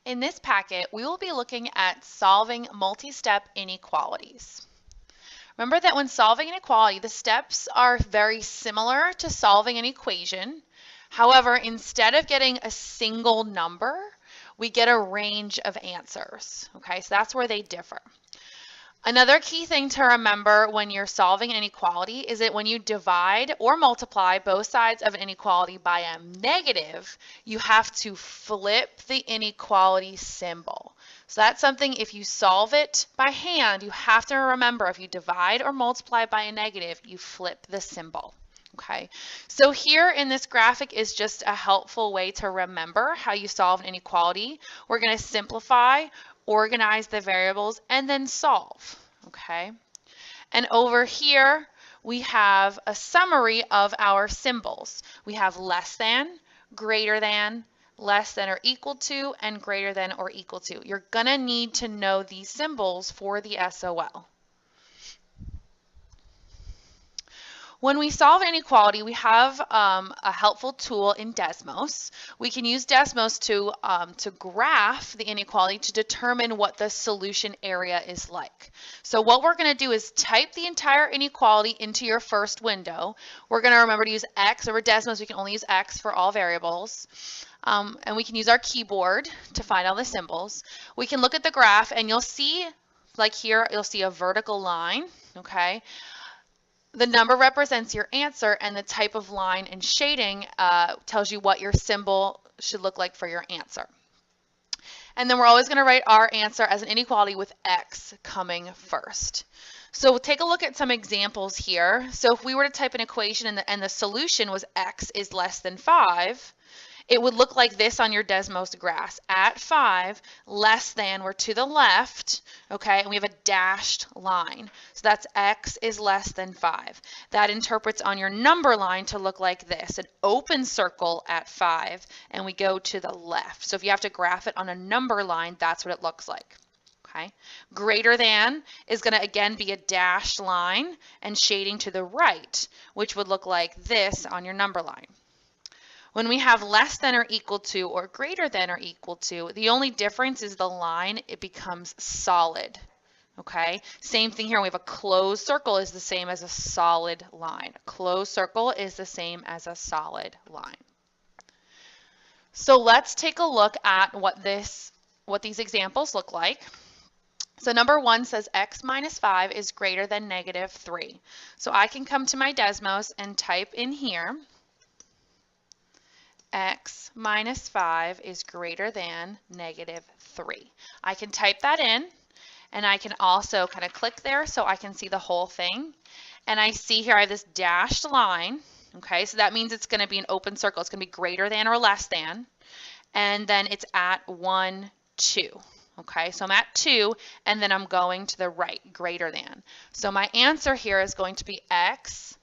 In this packet, we will be looking at solving multi-step inequalities. Remember that when solving an inequality, the steps are very similar to solving an equation. However, instead of getting a single number, we get a range of answers. Okay, so that's where they differ. Another key thing to remember when you're solving an inequality is that when you divide or multiply both sides of an inequality by a negative, you have to flip the inequality symbol. So that's something, if you solve it by hand, you have to remember, if you divide or multiply by a negative, you flip the symbol. Okay, so here in this graphic is just a helpful way to remember how you solve an inequality. We're going to simplify, organize the variables, and then solve. Okay, and over here we have a summary of our symbols. We have less than, greater than, less than or equal to, and greater than or equal to. You're going to need to know these symbols for the SOL. When we solve an inequality, we have a helpful tool in Desmos. We can use Desmos to graph the inequality to determine what the solution area is like. So what we're going to do is type the entire inequality into your first window. We're going to remember to use X. Over Desmos, we can only use X for all variables. And we can use our keyboard to find all the symbols. We can look at the graph, and you'll see, like here, you'll see a vertical line, okay? The number represents your answer, and the type of line and shading tells you what your symbol should look like for your answer. And then we're always going to write our answer as an inequality with X coming first. So we'll take a look at some examples here. So if we were to type an equation and the solution was X is less than 5, it would look like this on your Desmos graph. At 5, less than, we're to the left, okay, and we have a dashed line. So that's X is less than 5. That interprets on your number line to look like this, an open circle at 5, and we go to the left. So if you have to graph it on a number line, that's what it looks like. Okay. Greater than is going to again be a dashed line and shading to the right, which would look like this on your number line. When we have less than or equal to or greater than or equal to, the only difference is the line, it becomes solid. Okay, same thing here. We have a closed circle is the same as a solid line. A closed circle is the same as a solid line. So let's take a look at what these examples look like. So number 1 says X minus 5 is greater than negative 3. So I can come to my Desmos and type in here, X minus 5 is greater than negative 3. I can type that in, and I can also kind of click there so I can see the whole thing. And I see here I have this dashed line. Okay, so that means it's going to be an open circle. It's going to be greater than or less than. And then it's at 1, 2. Okay, so I'm at 2, and then I'm going to the right, greater than. So my answer here is going to be X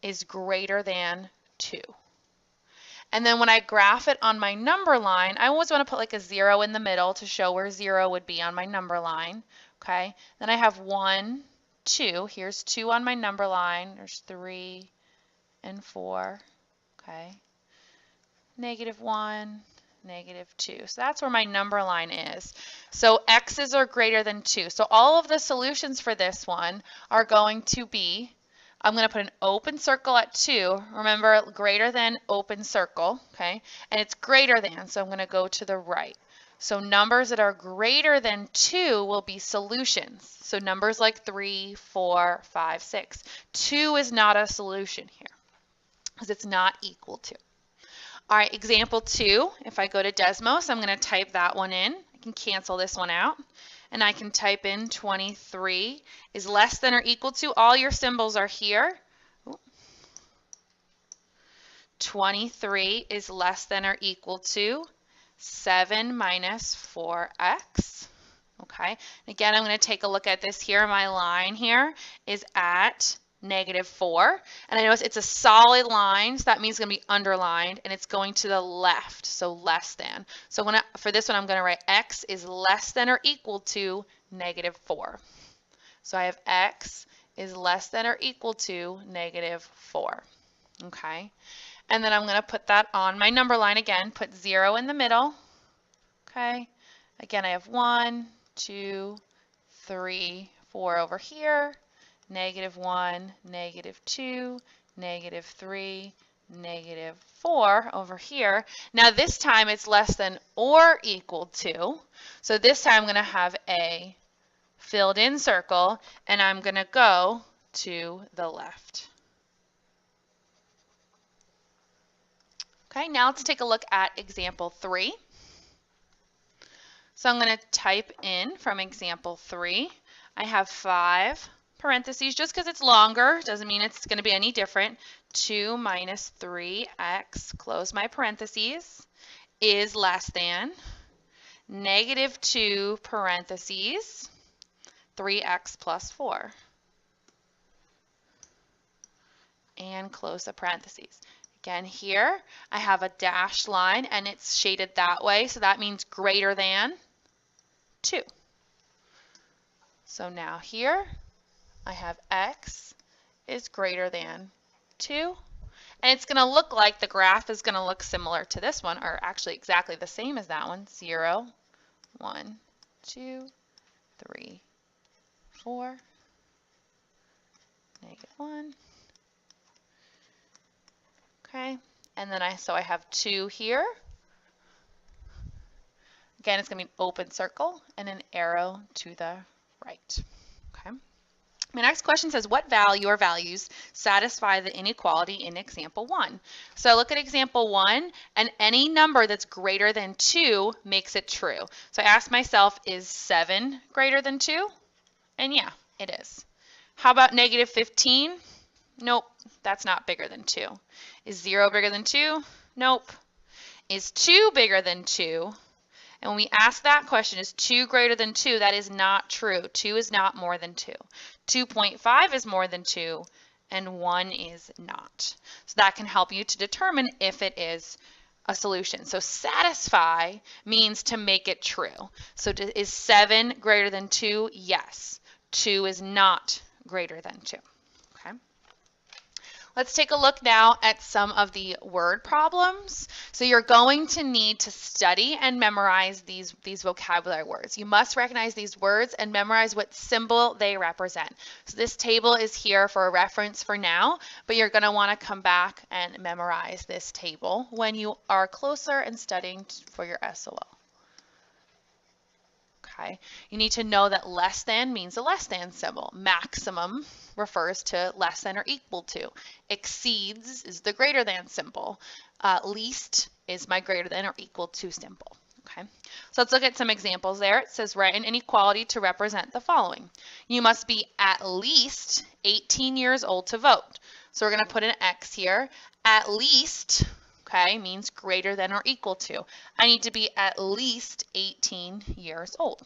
is greater than 2. And then when I graph it on my number line, I always want to put like a 0 in the middle to show where 0 would be on my number line. Okay, then I have 1, 2. Here's 2 on my number line. There's 3 and 4. Okay, negative 1, negative 2. So that's where my number line is. So X's are greater than 2. So all of the solutions for this one are going to be, I'm going to put an open circle at 2. Remember, greater than open circle, okay? And it's greater than, so I'm going to go to the right. So numbers that are greater than 2 will be solutions. So numbers like 3, 4, 5, 6. 2 is not a solution here because it's not equal to. All right, example 2, if I go to Desmos, I'm going to type that one in. I can cancel this one out. And I can type in 23 is less than or equal to, all your symbols are here. 23 is less than or equal to 7 minus 4x. Okay, again, I'm going to take a look at this here. My line here is at negative 4. And I notice it's a solid line, so that means it's going to be underlined, and it's going to the left, so less than. So for this one, I'm going to write X is less than or equal to negative 4. So I have X is less than or equal to negative 4. Okay, and then I'm going to put that on my number line again, put 0 in the middle. Okay, Again, I have 1, 2, 3, 4 over here, -1, -2, -3, -4 over here. Now this time it's less than or equal to. So this time I'm going to have a filled in circle and I'm going to go to the left. Okay, now let's take a look at example 3. So I'm going to type in from example 3. I have 5 parentheses. Just because it's longer doesn't mean it's going to be any different. 2 minus 3x, close my parentheses, is less than -2 parentheses 3x plus 4. And close the parentheses. Again, here I have a dashed line and it's shaded that way, so that means greater than 2. So now here I have x is greater than 2. And it's going to look like the graph is going to look similar to this one, or actually exactly the same as that one. 0, 1, 2, 3, 4, -1. Okay, and then I have 2 here. Again, it's going to be an open circle and an arrow to the right. Okay. My next question says, what value or values satisfy the inequality in example 1? So I look at example 1, and any number that's greater than 2 makes it true. So I ask myself, is 7 greater than 2? And yeah, it is. How about -15? Nope, that's not bigger than 2. Is 0 bigger than 2? Nope. Is 2 bigger than 2? And when we ask that question, is 2 greater than 2, that is not true. 2 is not more than 2. 2.5 is more than 2, and 1 is not. So that can help you to determine if it is a solution. So satisfy means to make it true. So is 7 greater than 2? Yes. 2 is not greater than 2. Okay. Let's take a look now at some of the word problems. So you're going to need to study and memorize these vocabulary words. You must recognize these words and memorize what symbol they represent. So this table is here for a reference for now, but you're going to want to come back and memorize this table when you are closer and studying for your SOL. Okay. You need to know that less than means a less than symbol. Maximum refers to less than or equal to. Exceeds is the greater than symbol. Least is my greater than or equal to symbol. Okay. So let's look at some examples there. It says write an inequality to represent the following. You must be at least 18 years old to vote. So we're going to put an X here. At least, okay, means greater than or equal to. I need to be at least 18 years old.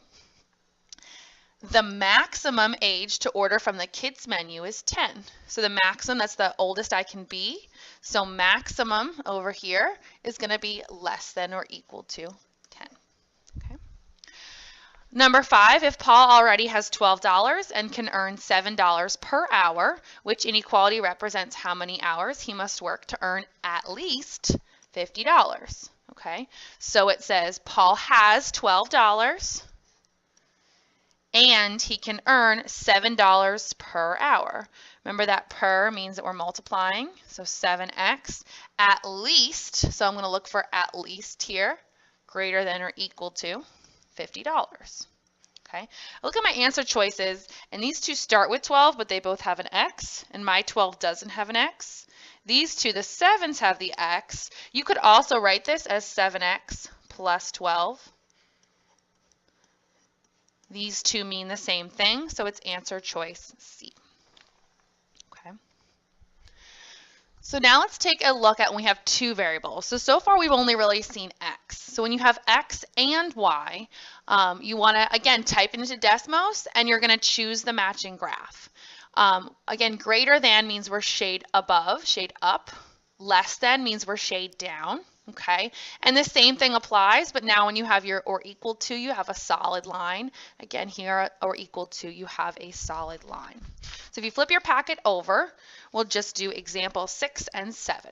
The maximum age to order from the kids menu is 10. So the maximum, that's the oldest I can be. So maximum over here is going to be less than or equal to 10. Okay. Number 5, if Paul already has $12 and can earn $7 per hour, which inequality represents how many hours he must work to earn at least $50. Okay, so it says Paul has $12 and he can earn $7 per hour. Remember that per means that we're multiplying, so 7x at least, so I'm going to look for at least here, greater than or equal to $50. Okay, look at my answer choices, and these two start with 12, but they both have an X, and my 12 doesn't have an X. These two, the 7s, have the X. You could also write this as 7x plus 12. These two mean the same thing, so it's answer choice C. Okay. So now let's take a look at when we have two variables. So far we've only really seen X. So when you have X and Y, you want to, again, type into Desmos, and you're going to choose the matching graph. Again, greater than means we're shade above, shade up. Less than means we're shade down. Okay, and the same thing applies, but now when you have your or equal to, you have a solid line. Again, here, or equal to, you have a solid line. So if you flip your packet over, we'll just do example 6 and 7.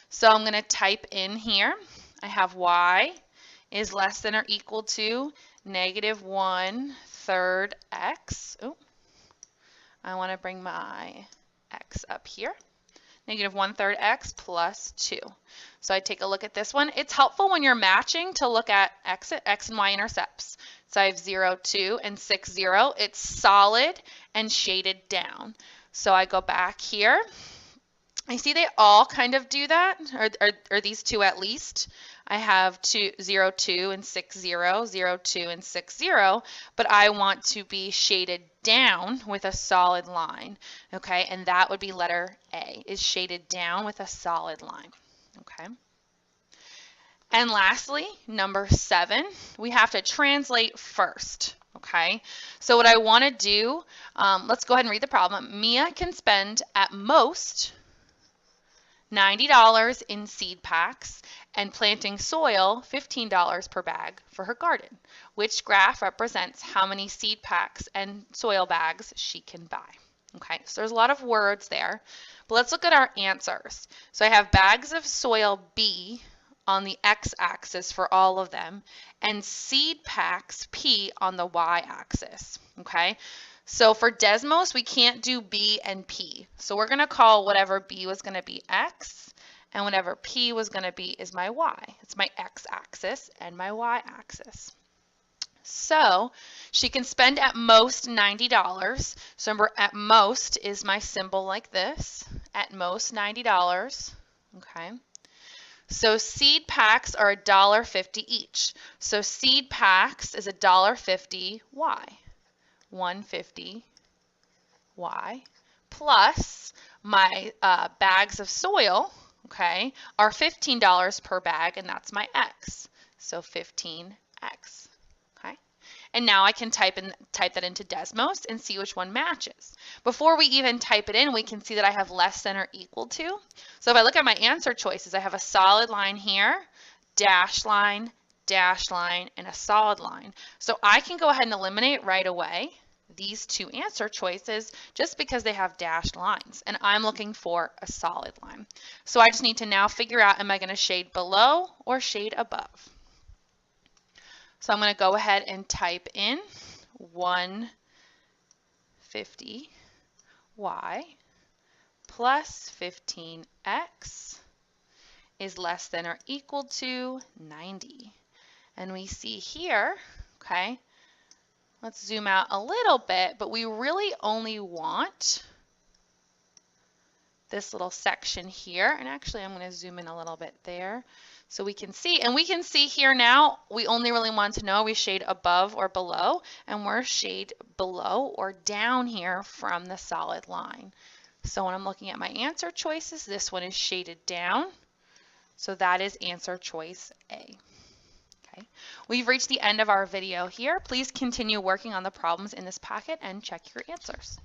So I'm going to type in here, I have y is less than or equal to negative 1/3 x. Oh, I want to bring my x up here. Negative 1/3 x plus 2. So I take a look at this one. It's helpful when you're matching to look at x and y intercepts. So I have 0, 2, and 6, 0. It's solid and shaded down. So I go back here. I see they all kind of do that, or these two at least. I have 0, 2, and 6, 0, 0, 2, and 6, 0, but I want to be shaded down with a solid line, okay? And that would be letter A, is shaded down with a solid line, okay? And lastly, number 7, we have to translate first, okay? So what I want to do, let's go ahead and read the problem. Mia can spend at most $90 in seed packs and planting soil $15 per bag for her garden. Which graph represents how many seed packs and soil bags she can buy? Okay, so there's a lot of words there, but let's look at our answers. So I have bags of soil B on the x-axis for all of them and seed packs P on the y-axis, okay? So for Desmos, we can't do B and P. So we're going to call whatever B was going to be X, and whatever P was going to be is my Y. It's my X-axis and my Y-axis. So she can spend at most $90. So remember, at most is my symbol like this. At most $90. Okay. So seed packs are $1.50 each. So seed packs is $1.50 Y. 150 Y plus my bags of soil, okay, are $15 per bag, and that's my X. So 15X, okay? And now I can type that into Desmos and see which one matches. Before we even type it in, we can see that I have less than or equal to. So if I look at my answer choices, I have a solid line here, dash line, and a solid line. So I can go ahead and eliminate right away these two answer choices just because they have dashed lines, and I'm looking for a solid line. So I just need to now figure out, am I going to shade below or shade above? So I'm going to go ahead and type in 150 Y plus 15X is less than or equal to 90. And we see here, okay, let's zoom out a little bit, but we really only want this little section here. And actually, I'm going to zoom in a little bit there so we can see. And we can see here now, we only really want to know we shade above or below, and we're shade below or down here from the solid line. So when I'm looking at my answer choices, this one is shaded down. So that is answer choice A. We've reached the end of our video here. Please continue working on the problems in this packet and check your answers.